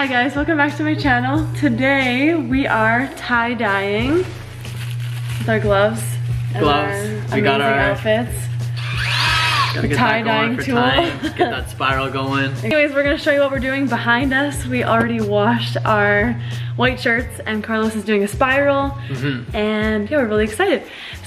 Hi guys, welcome back to my channel. Today we are tie-dyeing with our gloves and our amazing outfits. Gotta get tie-dyeing tool. Get that spiral going. Anyways, we're gonna show you what we're doing behind us. We already washed our white shirts and Carlos is doing a spiral. And yeah, we're really excited.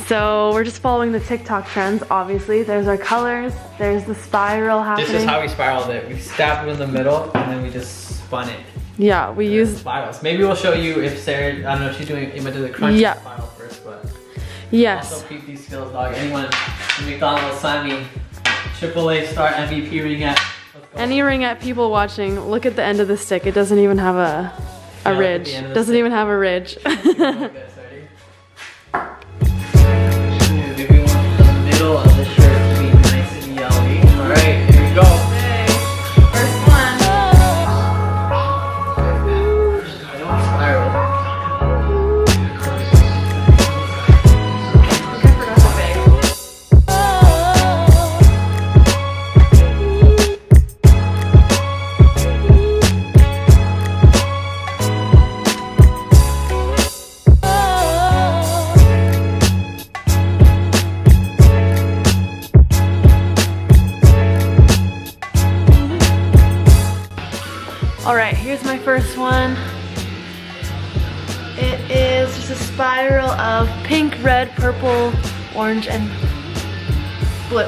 So we're just following the TikTok trends, obviously. There's our colors, there's the spiral happening. This is how we spiraled it. We stabbed it in the middle and then we just spun it. Yeah, we use spirals. Maybe we'll show you if Sarah, I don't know if she's doing, you might do the crunch spiral first, but yes. Also keep these skills, dog. Anyone in McDonald's, sign me. AAA star MVP ringette. Any ringette people watching, look at the end of the stick. It doesn't even have a ridge. Doesn't even have a ridge. Maybe we want the middle of the shirt to be nice and yellowy. Alright, here we go. Okay, first one. I don't spiral. Alright, here's my first one. It is just a spiral of pink, red, purple, orange, and blue.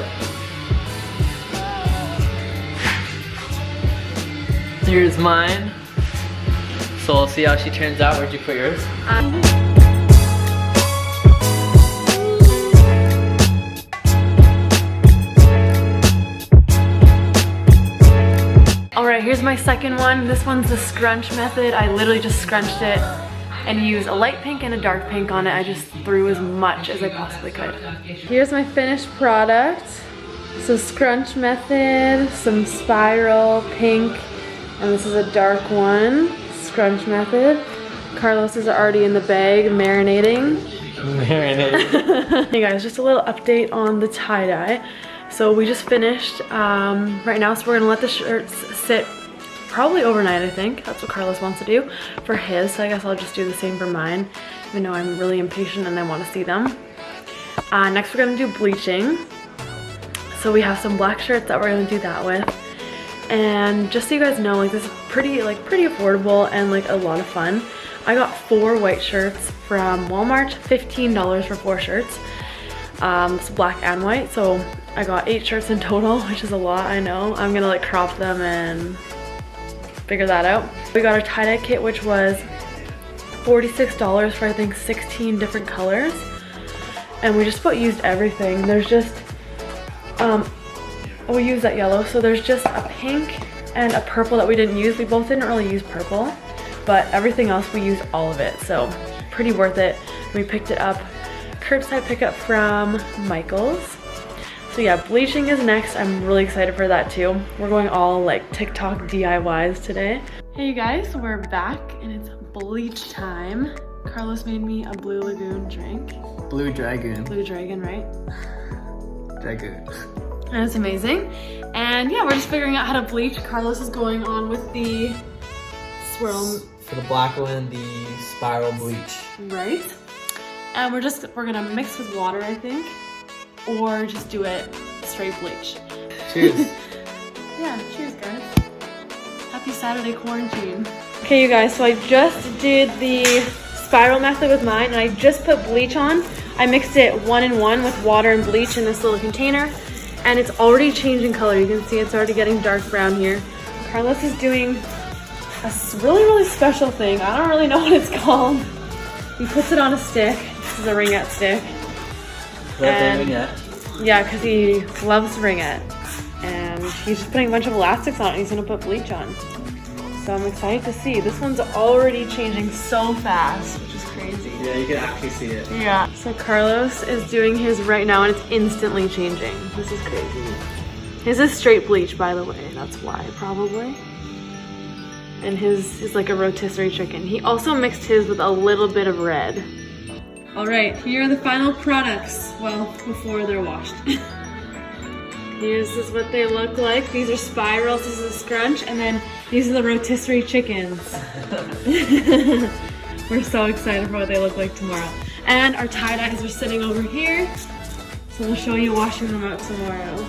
Here's mine. So we'll see how she turns out. Where'd you put yours? Alright, here's my second one. This one's the scrunch method. I literally just scrunched it and used a light pink and a dark pink on it. I just threw as much as I possibly could. Here's my finished product. So scrunch method, some spiral, pink, and this is a dark one. Scrunch method. Carlos's are already in the bag, marinating. Hey guys, just a little update on the tie-dye. So we just finished right now, so we're gonna let the shirts sit probably overnight, I think. That's what Carlos wants to do for his, so I guess I'll just do the same for mine, even though I'm really impatient and I want to see them. Next we're gonna do bleaching. So we have some black shirts that we're gonna do that with. And just so you guys know, like this is pretty affordable and like a lot of fun. I got 4 white shirts from Walmart, $15 for 4 shirts. It's black and white, so I got 8 shirts in total, which is a lot, I know. I'm gonna like crop them and figure that out. We got our tie-dye kit, which was $46 for I think 16 different colors. And we just about used everything. There's just, we used that yellow, so there's just a pink and a purple that we didn't use. We both didn't really use purple, but everything else we used all of it, so pretty worth it. We picked it up, curbside pickup from Michael's. So yeah, bleaching is next. I'm really excited for that too. We're going all like TikTok DIYs today. Hey you guys, we're back and it's bleach time. Carlos made me a Blue Lagoon drink. Blue Dragon. Blue Dragon, right? Dragon. And it's amazing. And yeah, we're just figuring out how to bleach. Carlos is going on with the swirl. For the black one, the spiral bleach. Right. And we're gonna mix with water, I think. Or just do it straight bleach. Cheers. Yeah, cheers guys. Happy Saturday quarantine. Okay you guys, so I just did the spiral method with mine and I just put bleach on. I mixed it 1-in-1 with water and bleach in this little container and it's already changing color. You can see it's already getting dark brown here. Carlos is doing a really special thing. I don't really know what it's called. He puts it on a stick. This is a ringette stick. Yeah, because he loves ringette. And he's just putting a bunch of elastics on it and he's gonna put bleach on. So I'm excited to see. This one's already changing so fast, which is crazy. Yeah, you can actually see it. Yeah. So Carlos is doing his right now and it's instantly changing. This is crazy. His is straight bleach, by the way. That's why, probably. And his is like a rotisserie chicken. He also mixed his with a little bit of red. All right, here are the final products. Well, before they're washed. This is what they look like. These are spirals, this is a scrunch, and then these are the rotisserie chickens. We're so excited for what they look like tomorrow. And our tie-dyes are sitting over here. So we'll show you washing them out tomorrow.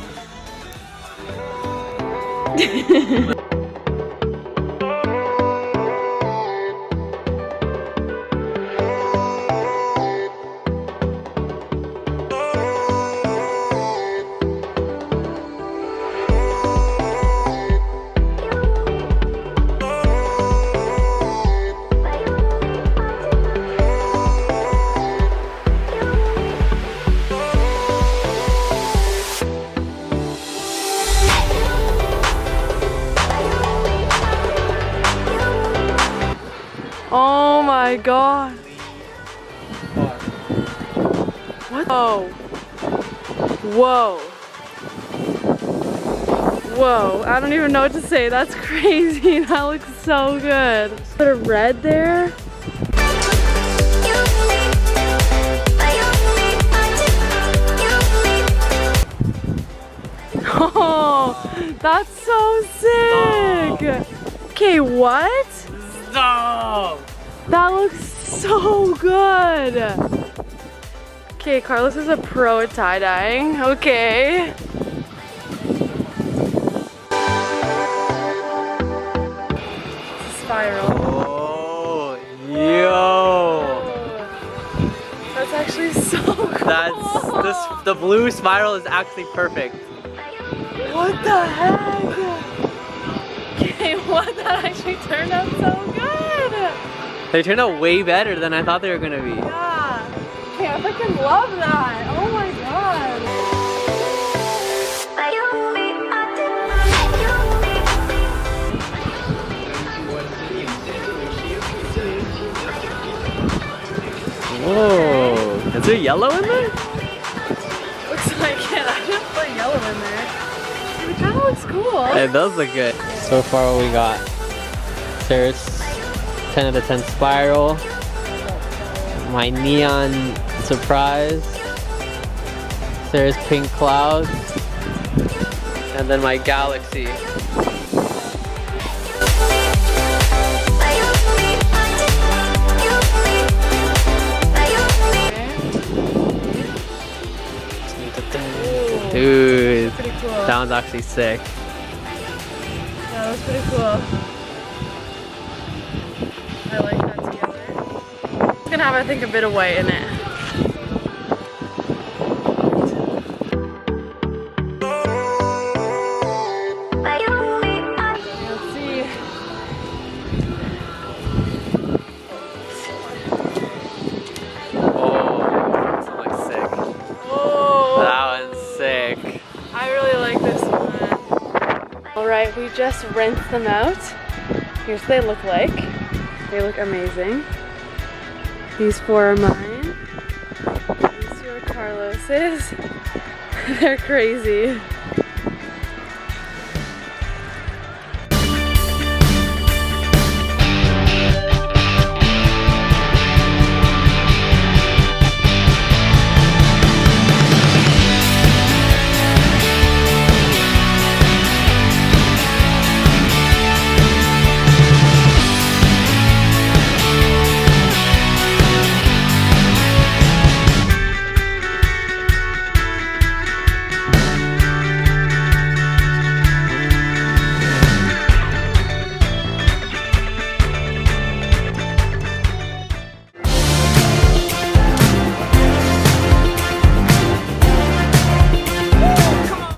Oh my god. What? Oh. Whoa. Whoa. I don't even know what to say. That's crazy. That looks so good. Put a red there. Oh, that's so sick. Okay, what? Stop! That looks so good. Okay, Carlos is a pro at tie-dyeing. Okay. Spiral. Oh, yo! That's actually so cool. The blue spiral is actually perfect. What the heck? Okay, what? That actually turned out so good. They turned out way better than I thought they were gonna be. Yeah. Okay, I freaking love that. Oh my god. Whoa! Is there yellow in there? Looks like it. I just put yellow in there. It kind of looks cool. It does look good. So far what we got. There's 10 out of 10 spiral. My neon surprise. There's pink clouds. And then my galaxy. Dude, Pretty cool. that one's actually sick. Yeah, that was pretty cool. I like that together. It's gonna have, I think, a bit of white in it. Let's see. Oh, this one looks sick. Whoa! That one's sick. I really like this one. Alright, we just rinsed them out. Here's what they look like. They look amazing. These four are mine. These two are Carlos's. They're crazy.